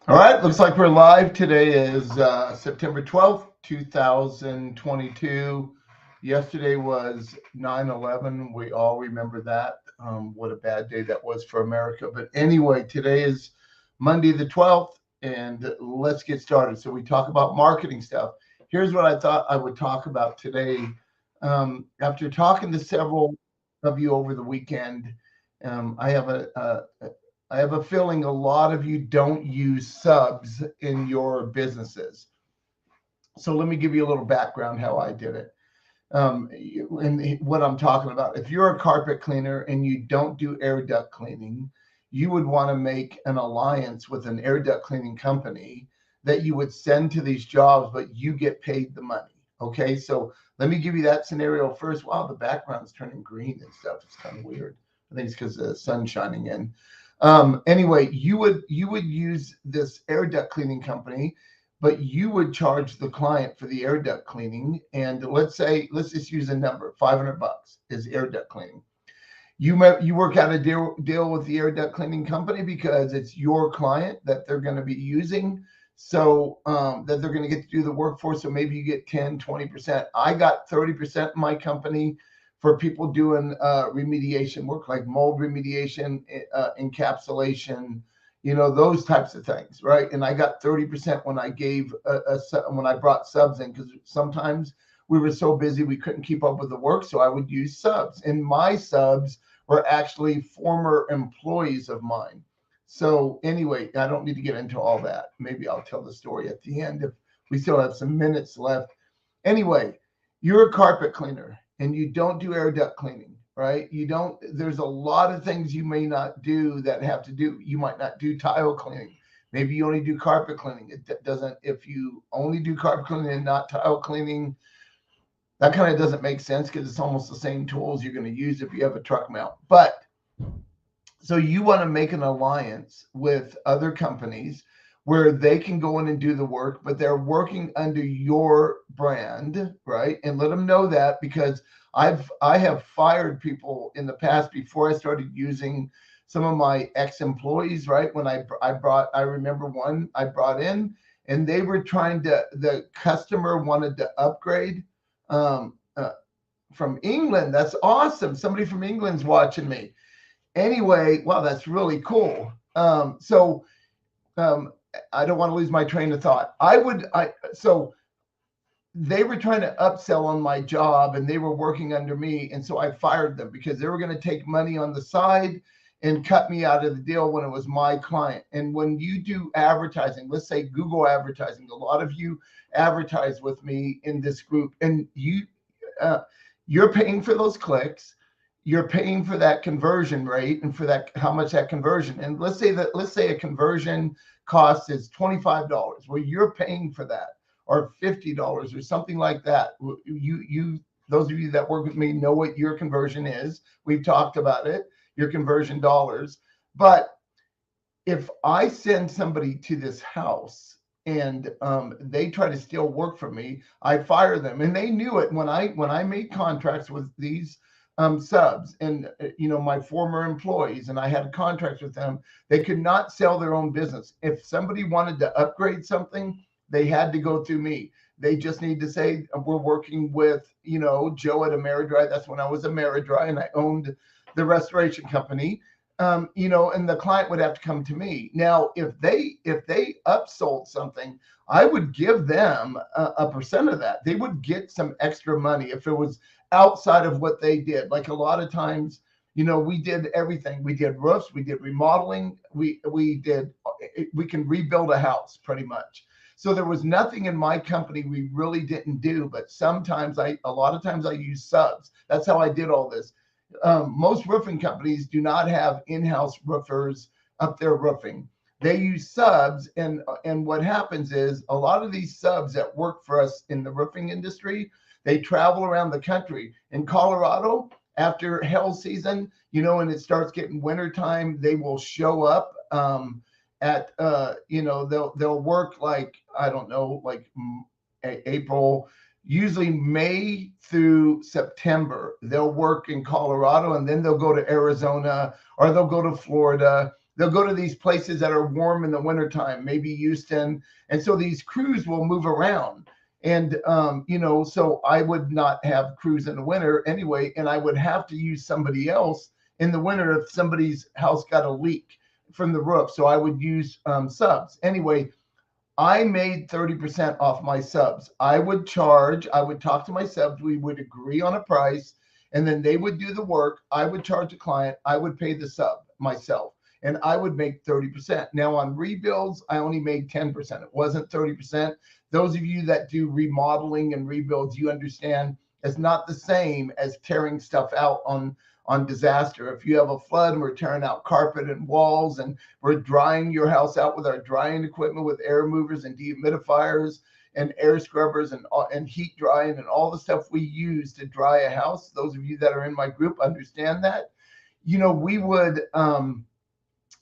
All right, looks like we're live. Today is September 12th, 2022. Yesterday was 9/11. We all remember that. What a bad day that was for America. But anyway, today is Monday the 12th, and let's get started. So we talk about marketing stuff. Here's what I thought I would talk about today. After talking to several of you over the weekend, I have I have a feeling a lot of you don't use subs in your businesses. So let me give you a little background how I did it. And what I'm talking about. If you're a carpet cleaner and you don't do air duct cleaning, you would want to make an alliance with an air duct cleaning company that you would send to these jobs, but you get paid the money. Okay, so let me give you that scenario first. Wow, the background's turning green and stuff. It's kind of weird. I think it's because the sun's shining in. Anyway, you would use this air duct cleaning company, but you would charge the client for the air duct cleaning. And let's just use a number, $500 is air duct cleaning. You work out a deal with the air duct cleaning company because it's your client that they're going to be using. So that they're going to get to do the work for. So maybe you get 10, 20%. I got 30% in my company for people doing remediation work like mold remediation, encapsulation, those types of things, right? And I got 30% when I gave when I brought subs in, because sometimes we were so busy we couldn't keep up with the work, so I would use subs. And my subs were actually former employees of mine. So anyway, I don't need to get into all that. Maybe I'll tell the story at the end if we still have some minutes left. Anyway, you're a carpet cleaner and you don't do air duct cleaning, right? You don't, there's a lot of things you may not do that have to do, you might not do tile cleaning. Maybe you only do carpet cleaning. It doesn't, if you only do carpet cleaning and not tile cleaning, that kind of doesn't make sense because it's almost the same tools you're going to use if you have a truck mount. But so you want to make an alliance with other companies where they can go in and do the work, but they're working under your brand, right? And let them know that, because I have fired people in the past before I started using some of my ex-employees, right? When I remember one I brought in, and they were trying to, the customer wanted to upgrade from England. That's awesome. Somebody from England's watching me. Anyway, wow, that's really cool. Um, I don't want to lose my train of thought. So they were trying to upsell on my job and they were working under me. And so I fired them because they were going to take money on the side and cut me out of the deal when it was my client. And when you do advertising, let's say Google advertising, a lot of you advertise with me in this group, and you're paying for those clicks, you're paying for that conversion rate and for that, how much that conversion. And let's say a conversion cost is $25. Well, you're paying for that, or $50 or something like that. Those of you that work with me know what your conversion is. We've talked about it, your conversion dollars. But if I send somebody to this house and they try to steal work from me, I fire them. And they knew it when I made contracts with these subs and my former employees, and I had contracts with them. They could not sell their own business. If somebody wanted to upgrade something, they had to go through me. They just need to say, we're working with Joe at Ameridry. That's when I was Ameridry and I owned the restoration company. And the client would have to come to me. Now, if they upsold something, I would give them a percent of that. They would get some extra money if it was outside of what they did. Like a lot of times, we did everything. We did roofs, we did remodeling, we can rebuild a house pretty much. So there was nothing in my company we really didn't do, but a lot of times I use subs. That's how I did all this. Most roofing companies do not have in-house roofers up there roofing. They use subs, and what happens is a lot of these subs that work for us in the roofing industry, they travel around the country. In Colorado, after hail season, and it starts getting wintertime, they will show up they'll work like, I don't know, like April, usually May through September. They'll work in Colorado and then they'll go to Arizona or they'll go to Florida. they'll go to these places that are warm in the wintertime, maybe Houston. And so these crews will move around. And, so I would not have crews in the winter anyway, and I would have to use somebody else in the winter if somebody's house got a leak from the roof. So I would use subs. Anyway, I made 30% off my subs. I would talk to my subs. We would agree on a price, and then they would do the work. I would charge the client. I would pay the sub myself, and I would make 30%. Now on rebuilds, I only made 10%. It wasn't 30%. Those of you that do remodeling and rebuilds, you understand it's not the same as tearing stuff out on disaster. If you have a flood and we're tearing out carpet and walls and we're drying your house out with our drying equipment with air movers and dehumidifiers and air scrubbers and heat drying and all the stuff we use to dry a house, those of you that are in my group understand that. We would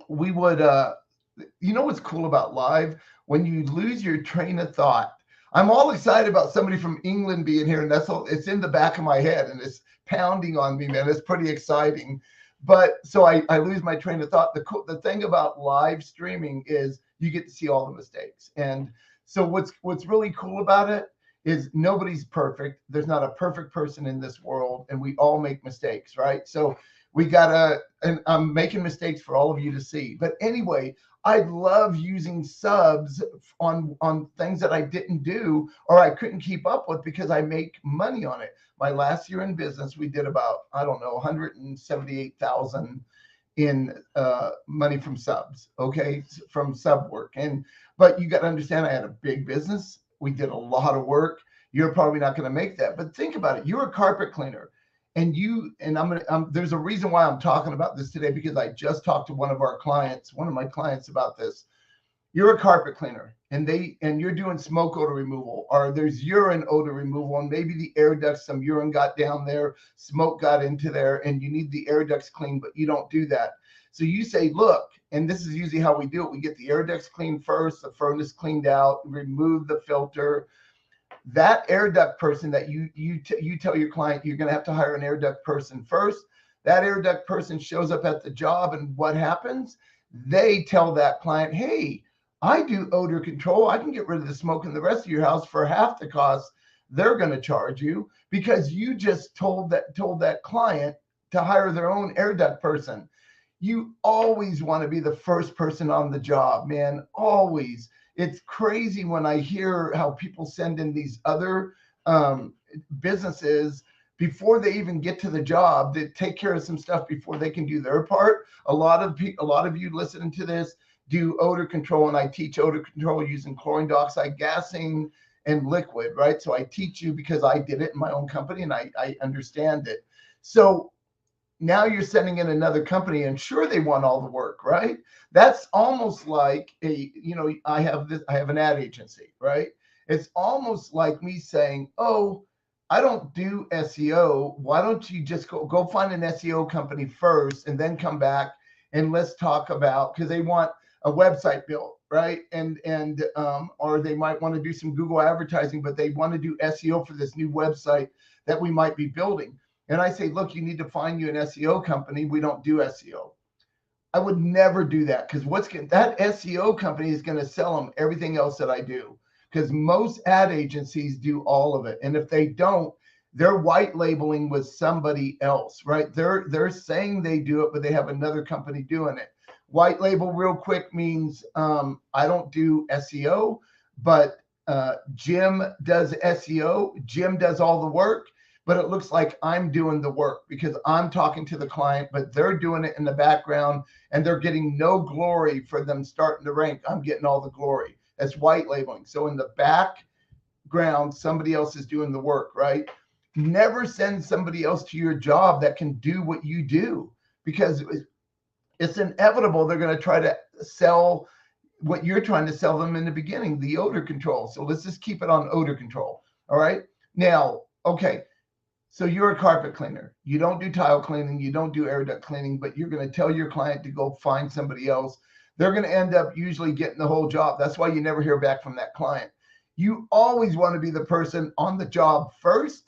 what's cool about live? When you lose your train of thought, I'm all excited about somebody from England being here, and it's in the back of my head and it's pounding on me, man. It's pretty exciting. But so I lose my train of thought. The thing about live streaming is you get to see all the mistakes. And so what's really cool about it is nobody's perfect. There's not a perfect person in this world, and we all make mistakes, right? So and I'm making mistakes for all of you to see. But anyway, I love using subs on things that I didn't do or I couldn't keep up with because I make money on it. My last year in business, we did about, 178,000 in money from subs, okay, from sub work. But you got to understand, I had a big business. We did a lot of work. You're probably not going to make that. But think about it. You're a carpet cleaner. There's a reason why I'm talking about this today, because I just talked to one of my clients about this. You're a carpet cleaner and you're doing smoke odor removal, or there's urine odor removal, and maybe the air ducts, some urine got down there, smoke got into there, and you need the air ducts cleaned, but you don't do that. So you say, look, and this is usually how we do it. We get the air ducts cleaned first, the furnace cleaned out, remove the filter. That air duct person that you tell your client you're going to have to hire an air duct person first. That air duct person shows up at the job, and what happens? They tell that client, hey, I do odor control. I can get rid of the smoke in the rest of your house for half the cost they're going to charge you, because you just told that client to hire their own air duct person. You always want to be the first person on the job, man. Always. It's crazy when I hear how people send in these other businesses before they even get to the job. They take care of some stuff before they can do their part. A lot of you listening to this do odor control, and I teach odor control using chlorine dioxide gassing and liquid, right? So I teach you because I did it in my own company and I understand it. So now you're sending in another company, and sure, they want all the work, right? That's almost like I have an ad agency, right? It's almost like me saying, oh, I don't do SEO. Why don't you just go find an SEO company first and then come back and let's talk about, because they want a website built, right? Or they might want to do some Google advertising, but they want to do SEO for this new website that we might be building. And I say, look, you need to find you an SEO company. We don't do SEO. I would never do that, because that SEO company is going to sell them everything else that I do, because most ad agencies do all of it. And if they don't, they're white labeling with somebody else, right? They're saying they do it, but they have another company doing it. White label, real quick, means I don't do SEO, but Jim does SEO. Jim does all the work, but it looks like I'm doing the work because I'm talking to the client, but they're doing it in the background and they're getting no glory for them starting to rank. I'm getting all the glory. That's white labeling. So in the background, somebody else is doing the work, right? Never send somebody else to your job that can do what you do, because it's inevitable they're going to try to sell what you're trying to sell them in the beginning, the odor control. So let's just keep it on odor control. All right. Now, okay. So you're a carpet cleaner. You don't do tile cleaning. You don't do air duct cleaning, but you're going to tell your client to go find somebody else. They're going to end up usually getting the whole job. That's why you never hear back from that client. You always want to be the person on the job first,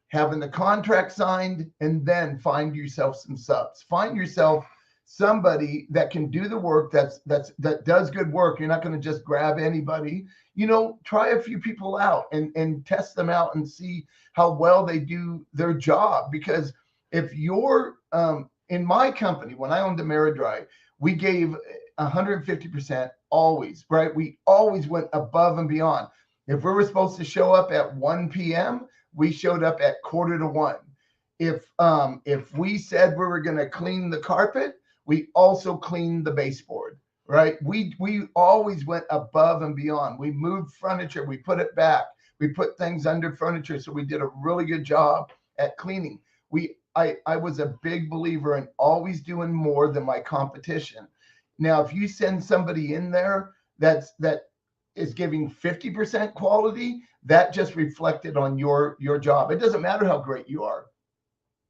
having the contract signed, and then find yourself some subs. Find yourself somebody that can do the work that does good work. You're not going to just grab anybody. Try a few people out and test them out and see how well they do their job. Because if you're in my company, when I owned Ameridry, we gave 150% always, right? We always went above and beyond. If we were supposed to show up at 1 p.m., we showed up at 12:45. If we said we were going to clean the carpet, we also cleaned the baseboard, right? We always went above and beyond. We moved furniture, we put it back, we put things under furniture. So we did a really good job at cleaning. I was a big believer in always doing more than my competition. Now, if you send somebody in there that is giving 50% quality, that just reflected on your job. It doesn't matter how great you are.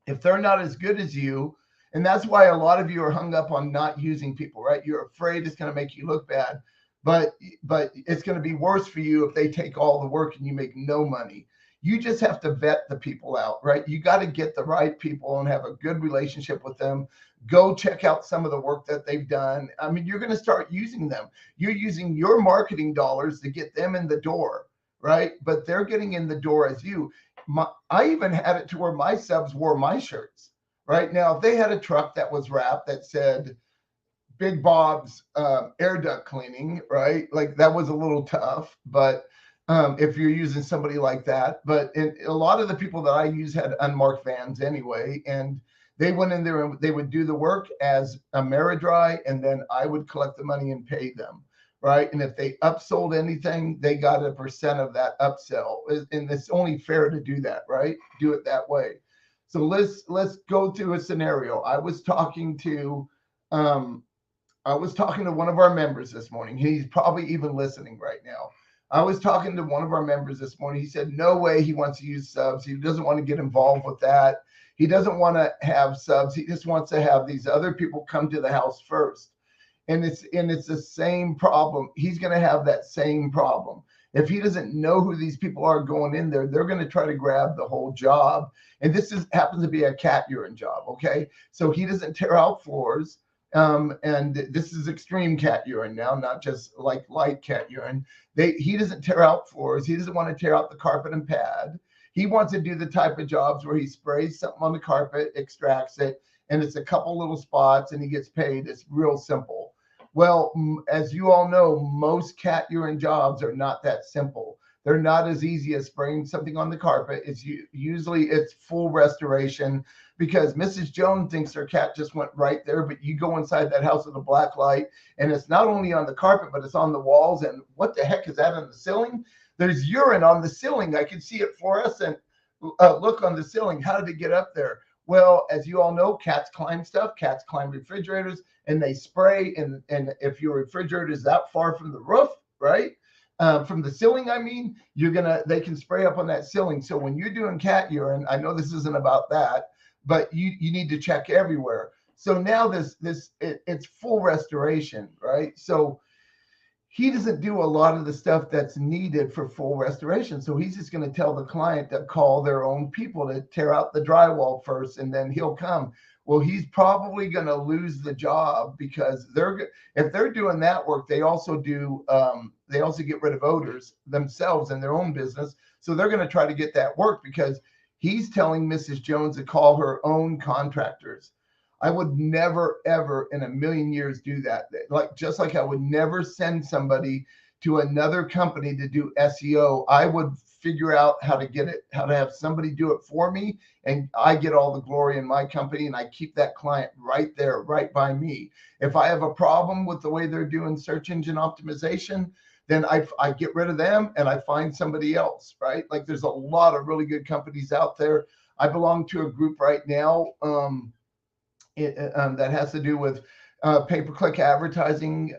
If they're not as good as you, and that's why a lot of you are hung up on not using people, right? You're afraid it's going to make you look bad, but it's going to be worse for you if they take all the work and you make no money. You just have to vet the people out, right? You got to get the right people and have a good relationship with them. Go check out some of the work that they've done. I mean, you're going to start using them. You're using your marketing dollars to get them in the door, right? But they're getting in the door as you. I even had it to where my subs wore my shirts, right? Now, if they had a truck that was wrapped that said Big Bob's air duct cleaning, right? Like that was a little tough, but if you're using somebody like that. But a lot of the people that I use had unmarked vans anyway, and they went in there and they would do the work as Ameridry, and then I would collect the money and pay them, right? And if they upsold anything, they got a percent of that upsell, and it's only fair to do that, right? Do it that way. So let's go through a scenario. I was talking to one of our members this morning. He's probably even listening right now. I was talking to one of our members this morning. He said, no way he wants to use subs. He doesn't want to get involved with that. He doesn't want to have subs. He just wants to have these other people come to the house first. And it's the same problem. He's going to have that same problem. If he doesn't know who these people are going in there, they're going to try to grab the whole job. And this happens to be a cat urine job, okay? So he doesn't tear out floors. And this is extreme cat urine now, not just like light cat urine. He doesn't tear out floors. He doesn't want to tear out the carpet and pad. He wants to do the type of jobs where he sprays something on the carpet, extracts it, and it's a couple little spots and he gets paid. It's real simple. Well, as you all know, most cat urine jobs are not that simple. They're not as easy as spraying something on the carpet. It's full restoration, because Mrs. Jones thinks her cat just went right there, but you go inside that house with a black light and it's not only on the carpet, but it's on the walls. And what the heck is that on the ceiling? There's urine on the ceiling. I can see it fluorescent look on the ceiling. How did it get up there? Well, as you all know, cats climb stuff. Cats climb refrigerators and they spray. And if your refrigerator is that far from the roof, right? From the ceiling, I mean, they can spray up on that ceiling. So when you're doing cat urine, I know this isn't about that, but you need to check everywhere. So now it's full restoration, right? So he doesn't do a lot of the stuff that's needed for full restoration. So he's just going to tell the client to call their own people to tear out the drywall first, and then he'll come. Well, he's probably going to lose the job, because if they're doing that work, they also get rid of odors themselves in their own business. So they're going to try to get that work, because he's telling Mrs. Jones to call her own contractors. I would never, ever in a million years do that. Just like I would never send somebody to another company to do SEO. I would figure out how to have somebody do it for me, and I get all the glory in my company, and I keep that client right there, right by me. If I have a problem with the way they're doing search engine optimization, then I get rid of them and I find somebody else, right? Like there's a lot of really good companies out there. I belong to a group right now that has to do with pay-per-click advertising.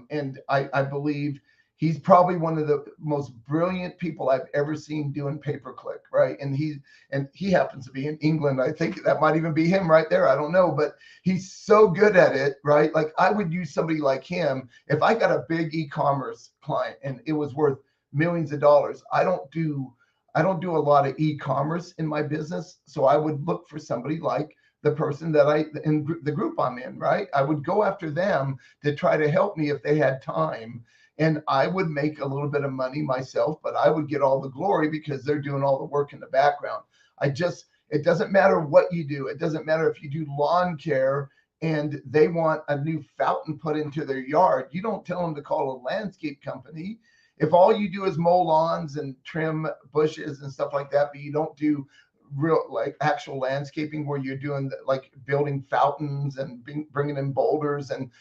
And I believe he's probably one of the most brilliant people I've ever seen doing pay-per-click, right? And he happens to be in England. I think that might even be him right there. I don't know, but he's so good at it, right? Like I would use somebody like him if I got a big e-commerce client and it was worth millions of dollars. I don't do a lot of e-commerce in my business, so I would look for somebody like the person that in the group I'm in, right? I would go after them to try to help me if they had time. And I would make a little bit of money myself, but I would get all the glory because they're doing all the work in the background. It doesn't matter what you do. It doesn't matter if you do lawn care and they want a new fountain put into their yard. You don't tell them to call a landscape company. If all you do is mow lawns and trim bushes and stuff like that, but you don't do real like actual landscaping where you're doing like building fountains and bringing in boulders and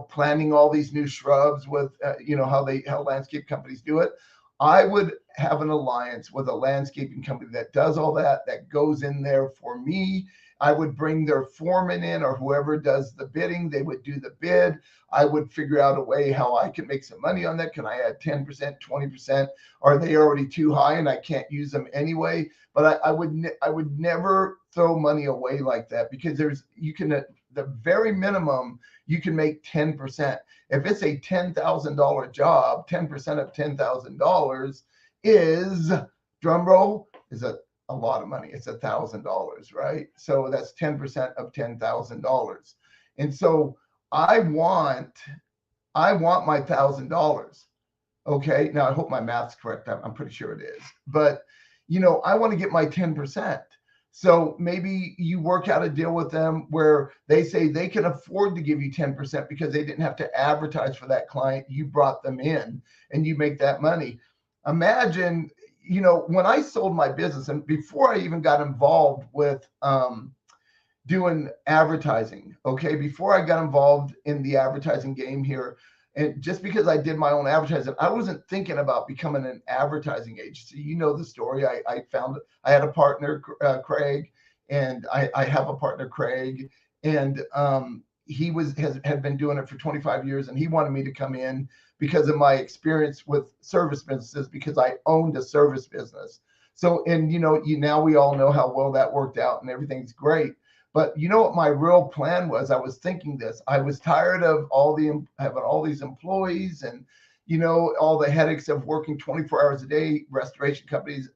planting all these new shrubs with how landscape companies do it, I would have an alliance with a landscaping company that does all that goes in there for me. I would bring their foreman in, or whoever does the bidding, they would do the bid. I would figure out a way how I can make some money on that. Can I add 10%, 20%? Are they already too high and I can't use them anyway? But I would never throw money away like that, because the very minimum you can make 10%. If it's a $10,000 job, 10% of $10,000 is, drum roll, is a lot of money. It's $1,000, right? So that's 10% of $10,000. And so I want my $1,000. Okay. Now I hope my math's correct. I'm pretty sure it is, but I want to get my 10%. So maybe you work out a deal with them where they say they can afford to give you 10% because they didn't have to advertise for that client. You brought them in and you make that money. Imagine, when I sold my business and before I even got involved with doing advertising, okay, before I got involved in the advertising game here, and just because I did my own advertising, I wasn't thinking about becoming an advertising agency. You know the story. I had a partner, Craig, and I have a partner, Craig, and he had been doing it for 25 years, and he wanted me to come in because of my experience with service businesses, because I owned a service business. So, and now we all know how well that worked out, and everything's great. But you know what my real plan was? I was thinking this. I was tired of having all these employees and, all the headaches of working 24 hours a day. Restoration companies,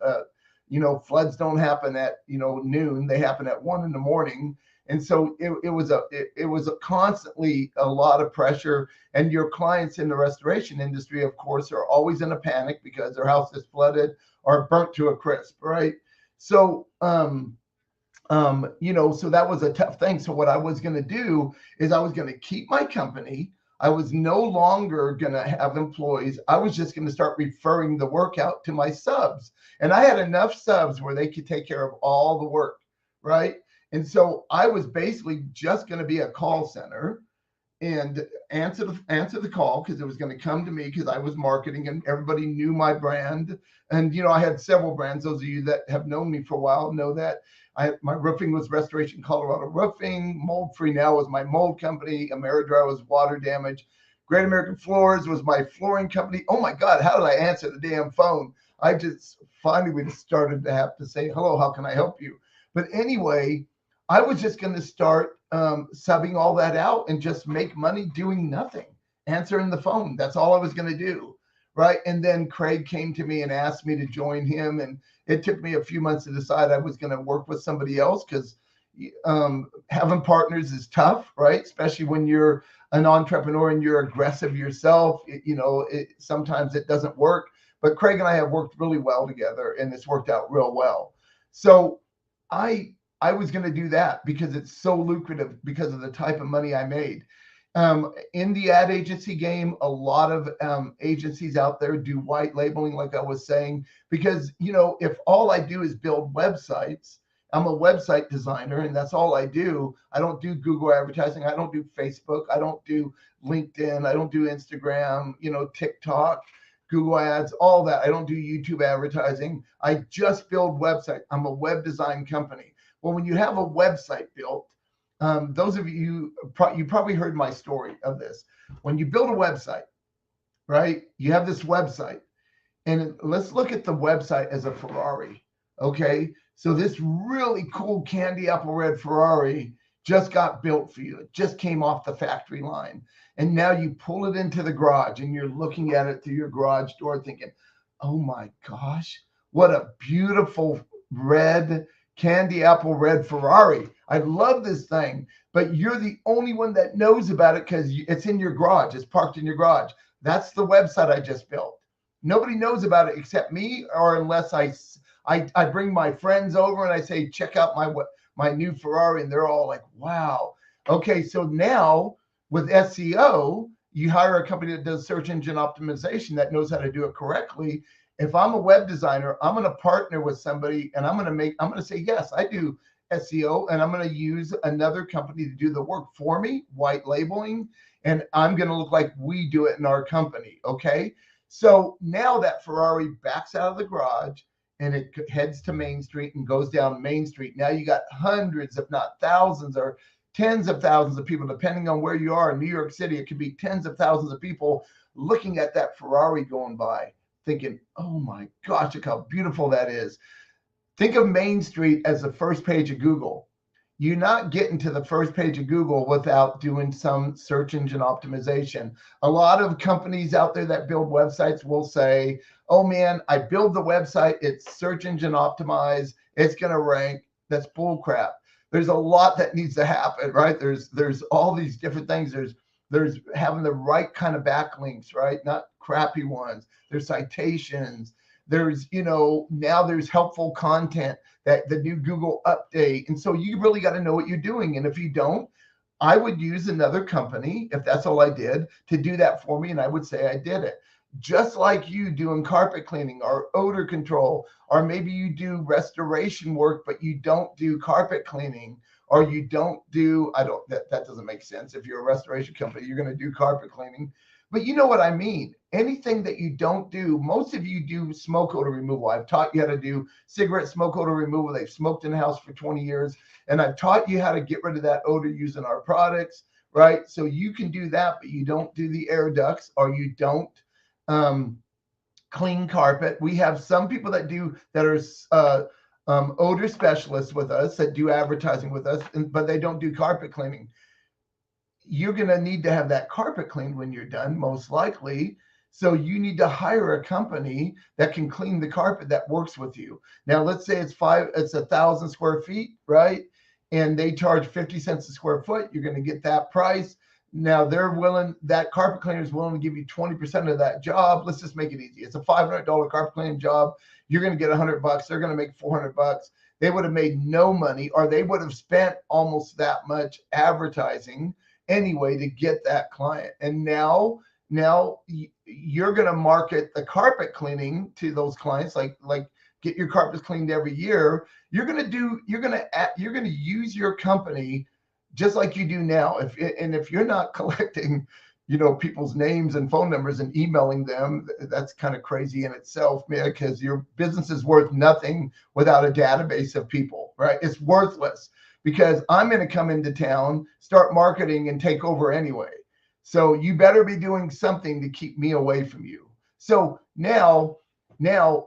floods don't happen at, noon. They happen at 1 a.m. And so it was constantly a lot of pressure. And your clients in the restoration industry, of course, are always in a panic because their house is flooded or burnt to a crisp, right? So, so that was a tough thing. So what I was going to do is I was going to keep my company. I was no longer going to have employees. I was just going to start referring the work out to my subs. And I had enough subs where they could take care of all the work, right? And so I was basically just going to be a call center and answer the call, because it was going to come to me because I was marketing and everybody knew my brand. And, I had several brands. Those of you that have known me for a while know that. My roofing was Restoration Colorado Roofing. Mold Free Now was my mold company. AmeriDry was water damage. Great American Floors was my flooring company. Oh my God, how did I answer the damn phone? We just started to have to say, hello, how can I help you? But anyway, I was just going to start subbing all that out and just make money doing nothing, answering the phone. That's all I was going to do. Right. And then Craig came to me and asked me to join him. And it took me a few months to decide I was going to work with somebody else, because having partners is tough, right? Especially when you're an entrepreneur and you're aggressive yourself. Sometimes it doesn't work. But Craig and I have worked really well together, and it's worked out real well. So I was going to do that because it's so lucrative because of the type of money I made. In the ad agency game, a lot of agencies out there do white labeling, like I was saying, because, if all I do is build websites, I'm a website designer and that's all I do. I don't do Google advertising. I don't do Facebook. I don't do LinkedIn. I don't do Instagram, TikTok, Google ads, all that. I don't do YouTube advertising. I just build websites. I'm a web design company. Well, when you have a website built, those of you probably heard my story of this. When you build a website, right, you have this website, and let's look at the website as a Ferrari. Okay. So this really cool candy apple red Ferrari just got built for you. It just came off the factory line. And now you pull it into the garage and you're looking at it through your garage door thinking, oh my gosh, what a beautiful red Candy apple red Ferrari. I love this thing, but you're the only one that knows about it because it's in your garage. It's parked in your garage. That's the website I just built. Nobody knows about it except me, or unless I bring my friends over and I say, check out my new Ferrari, and they're all like, wow. Okay, so now with SEO, you hire a company that does search engine optimization that knows how to do it correctly. If I'm a web designer, I'm going to partner with somebody and I'm going to say, yes, I do SEO, and I'm going to use another company to do the work for me, white labeling, and I'm going to look like we do it in our company. Okay. So now that Ferrari backs out of the garage and it heads to Main Street and goes down Main Street. Now you got hundreds, if not thousands, or tens of thousands of people, depending on where you are in New York City. It could be tens of thousands of people looking at that Ferrari going by, thinking, oh my gosh, look how beautiful that is. Think of Main Street as the first page of Google. You're not getting to the first page of Google without doing some search engine optimization. A lot of companies out there that build websites will say, oh man, I build the website, it's search engine optimized, it's going to rank. That's bull crap. There's a lot that needs to happen, right? There's all these different things. There's having the right kind of backlinks, right? Not crappy ones. There's citations. There's, now there's helpful content, that the new Google update. And so you really got to know what you're doing. And if you don't, I would use another company, if that's all I did, to do that for me. And I would say I did it. Just like you doing carpet cleaning or odor control, or maybe you do restoration work, but you don't do carpet cleaning, or you don't do, that doesn't make sense. If you're a restoration company, you're going to do carpet cleaning. But you know what I mean. Anything that you don't do, most of you do smoke odor removal. I've taught you how to do cigarette smoke odor removal. They've smoked in the house for 20 years. And I've taught you how to get rid of that odor using our products, right? So you can do that, but you don't do the air ducts, or you don't clean carpet. We have some people that are odor specialists with us, that do advertising with us, but they don't do carpet cleaning. You're going to need to have that carpet cleaned when you're done, most likely. So you need to hire a company that can clean the carpet that works with you. Now, let's say it's 1,000 square feet, right? And they charge 50 cents a square foot. You're going to get that price. Now that carpet cleaner is willing to give you 20% of that job. Let's just make it easy. It's a $500 carpet cleaning job. You're going to get $100. They're going to make $400. They would have made no money, or they would have spent almost that much advertising anyway to get that client. And now you're going to market the carpet cleaning to those clients, like get your carpets cleaned every year. You're going to use your company just like you do now. If you're not collecting, people's names and phone numbers and emailing them, that's kind of crazy in itself, man, because your business is worth nothing without a database of people, right? It's worthless, because I'm going to come into town, start marketing, and take over anyway. So you better be doing something to keep me away from you. So now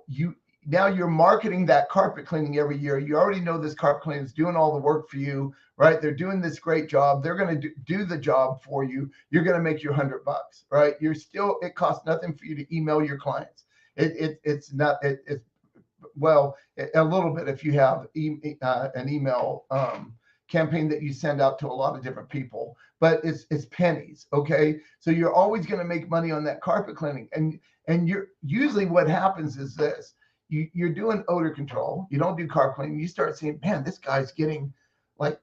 you're marketing that carpet cleaning every year. You already know this carpet cleaning is doing all the work for you, right? They're doing this great job. They're going to do the job for you. You're going to make your $100, right? It costs nothing for you to email your clients. It's a little bit if you have an email campaign that you send out to a lot of different people, but it's pennies. Okay. So you're always going to make money on that carpet cleaning. And you're usually, what happens is this: you're doing odor control. You don't do carpet cleaning. You start seeing, man, this guy's getting like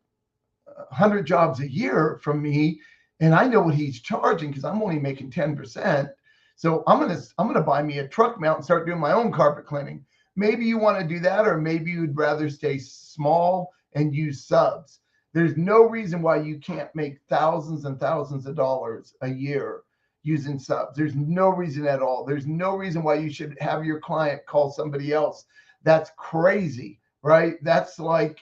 100 jobs a year from me, and I know what he's charging because I'm only making 10%. So I'm gonna buy me a truck mount and start doing my own carpet cleaning. Maybe you want to do that, or maybe you'd rather stay small and use subs. There's no reason why you can't make thousands and thousands of dollars a year using subs. There's no reason at all. There's no reason why you should have your client call somebody else. That's crazy, right? That's like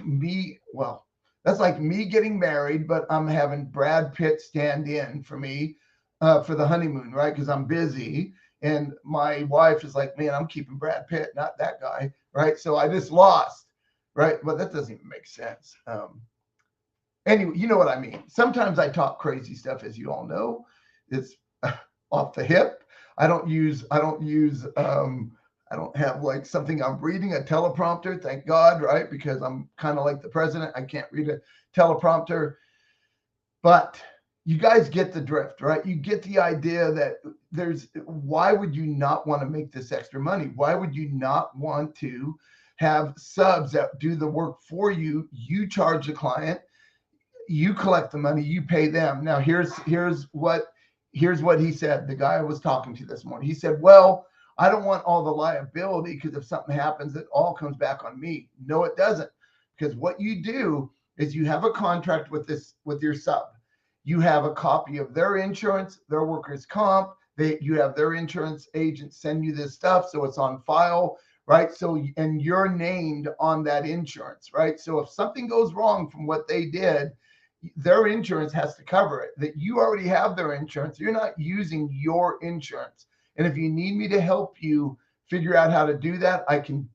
me. Well, that's like me getting married, but I'm having Brad Pitt stand in for me for the honeymoon, right? Because I'm busy. And my wife is like, man, I'm keeping Brad Pitt, not that guy, right? So I just lost, right? Well, that doesn't even make sense. Anyway, you know what I mean. Sometimes I talk crazy stuff, as you all know. It's off the hip. I don't use I don't have like something I'm reading, a teleprompter, thank God, right? Because I'm kind of like the president. I can't read a teleprompter. But you guys get the drift, right? You get the idea that why would you not want to make this extra money? Why would you not want to have subs that do the work for you? You charge the client, you collect the money, you pay them. Now here's what he said. The guy I was talking to this morning, he said, well, I don't want all the liability because if something happens, it all comes back on me. No, it doesn't. Because what you do is you have a contract with your sub. You have a copy of their insurance, their workers' comp. You have their insurance agent send you this stuff, so it's on file, right? So, and you're named on that insurance, right? So if something goes wrong from what they did, their insurance has to cover it. That you already have their insurance. You're not using your insurance. And if you need me to help you figure out how to do that, I can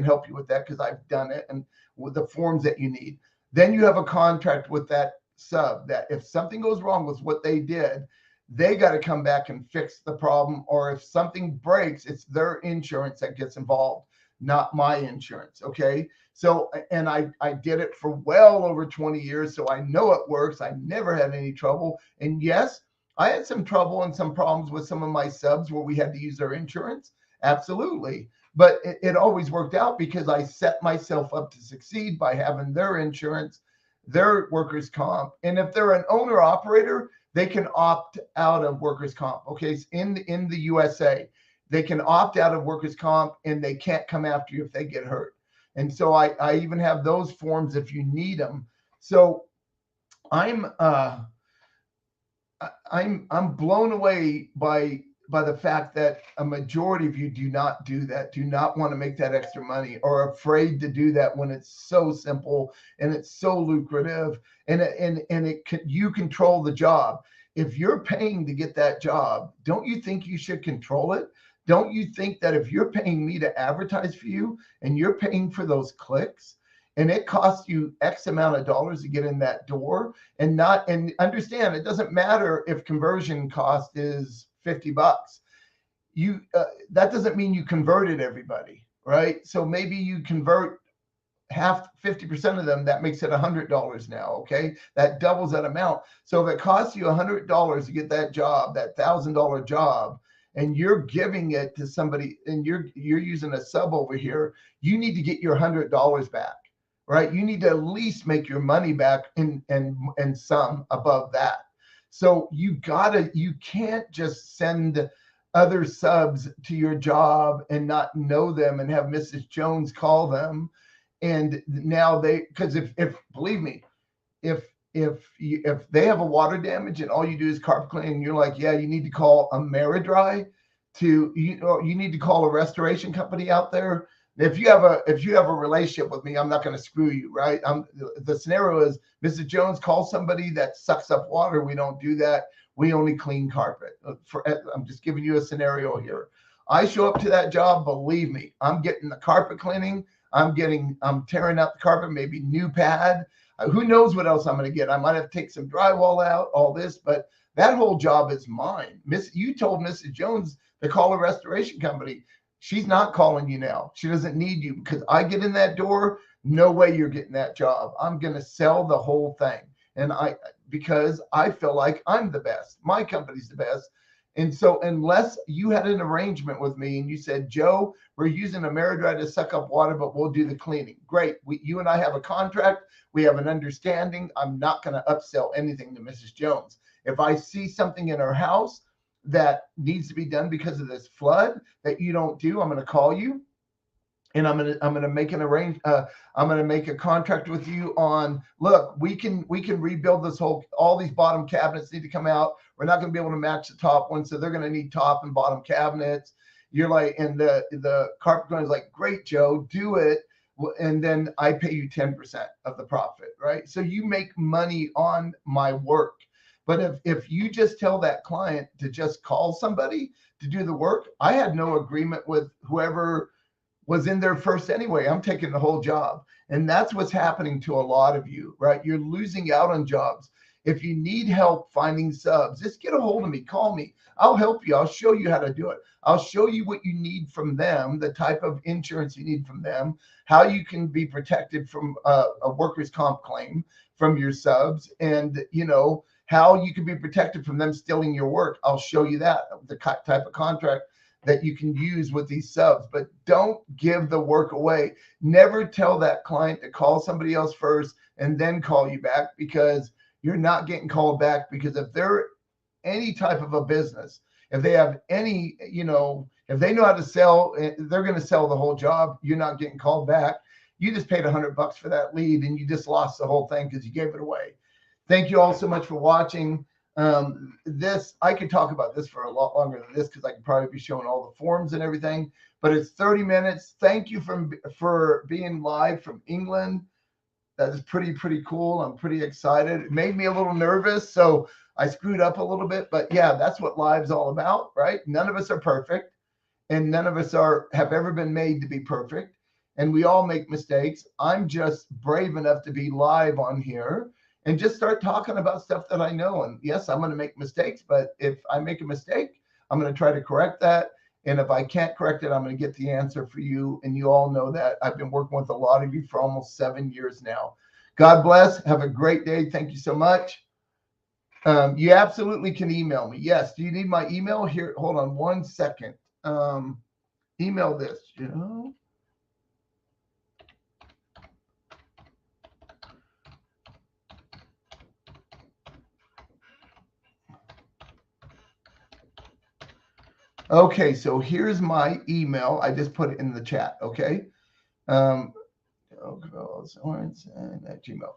help you with that because I've done it and with the forms that you need. Then you have a contract with that sub that if something goes wrong with what they did, they got to come back and fix the problem. Or if something breaks, it's their insurance that gets involved, not my insurance. Okay. So, and I did it for well over 20 years. So I know it works. I never had any trouble. And yes, I had some trouble and some problems with some of my subs where we had to use their insurance. Absolutely. But it always worked out because I set myself up to succeed by having their insurance, their workers' comp. And if they're an owner operator, they can opt out of workers' comp. Okay. So in the USA, they can opt out of workers' comp and they can't come after you if they get hurt. And so I even have those forms if you need them. So I'm blown away by the fact that a majority of you do not do that, do not want to make that extra money, or are afraid to do that when it's so simple and it's so lucrative, and you control the job. If you're paying to get that job, don't you think you should control it? Don't you think that if you're paying me to advertise for you and you're paying for those clicks and it costs you X amount of dollars to get in that door, and understand, it doesn't matter if conversion cost is $50. That doesn't mean you converted everybody, right? So maybe you convert 50% of them, that makes it $100 now. Okay. That doubles that amount. So if it costs you $100 to get that job, that $1,000 job, and you're giving it to somebody and you're using a sub over here, you need to get your $100 back, right? You need to at least make your money back and some above that. So you can't just send other subs to your job and not know them and have Mrs. Jones call them. And now because if believe me, if they have a water damage and all you do is carpet cleaning, you're like, yeah, you need to call Ameridry you need to call a restoration company out there. If you have a relationship with me, I'm not going to screw you, right? The scenario is Mrs. Jones calls somebody that sucks up water. We don't do that. We only clean carpet. I'm just giving you a scenario here. I show up to that job, believe me, I'm getting the carpet cleaning. I'm tearing out the carpet, maybe new pad. Who knows what else I'm going to get? I might have to take some drywall out, all this, but that whole job is mine. You told Mrs. Jones to call a restoration company. She's not calling you now. She doesn't need you because I get in that door. No way you're getting that job. I'm going to sell the whole thing. And because I feel like I'm the best. My company's the best. And so unless you had an arrangement with me and you said, Joe, we're using Ameridry to suck up water, but we'll do the cleaning. Great. You and I have a contract. We have an understanding. I'm not going to upsell anything to Mrs. Jones. If I see something in her house that needs to be done because of this flood that you don't do, I'm going to call you. And I'm gonna make I'm gonna make a contract with you on, look, we can rebuild all these bottom cabinets need to come out. We're not gonna be able to match the top one, so they're gonna need top and bottom cabinets. You're like, and the carpet owner is like, great, Joe, do it. And then I pay you 10% of the profit, right? So you make money on my work. But if you just tell that client to just call somebody to do the work, I had no agreement with whoever was in there first anyway. I'm taking the whole job. And that's what's happening to a lot of you, right? You're losing out on jobs. If you need help finding subs, just get a hold of me. Call me. I'll help you. I'll show you how to do it. I'll show you what you need from them, the type of insurance you need from them, how you can be protected from a workers' comp claim from your subs, and how you can be protected from them stealing your work. I'll show you that, the type of contract that you can use with these subs. But don't give the work away. Never tell that client to call somebody else first and then call you back, because you're not getting called back. Because if they're any type of a business, if they have any, if they know how to sell, they're going to sell the whole job. You're not getting called back. You just paid $100 for that lead, and you just lost the whole thing because you gave it away. Thank you all so much for watching. I could talk about this for a lot longer than this, because I could probably be showing all the forms and everything, but it's 30 minutes. Thank you for being live from England. That is pretty cool. I'm pretty excited. It made me a little nervous, so I screwed up a little bit, but yeah, that's what live's all about, right? None of us are perfect, and none of us have ever been made to be perfect, and we all make mistakes. I'm just brave enough to be live on here and just start talking about stuff that I know. And yes, I'm going to make mistakes, but if I make a mistake, I'm going to try to correct that. And if I can't correct it, I'm going to get the answer for you. And you all know that. I've been working with a lot of you for almost 7 years now. God bless. Have a great day. Thank you so much. You absolutely can email me. Yes. Do you need my email? Here, hold on 1 second. Email this, Okay, so here's my email. I just put it in the chat. Okay.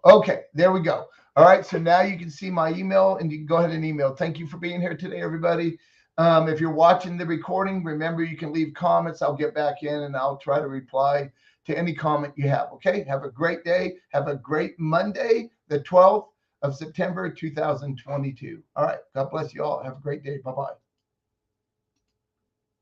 Okay, there we go. All right, so now you can see my email, and you can go ahead and email. Thank you for being here today, everybody. If you're watching the recording, remember you can leave comments. I'll get back in and I'll try to reply to any comment you have. Okay, have a great day. Have a great Monday, the 12th of September, 2022. All right, God bless you all. Have a great day. Bye-bye.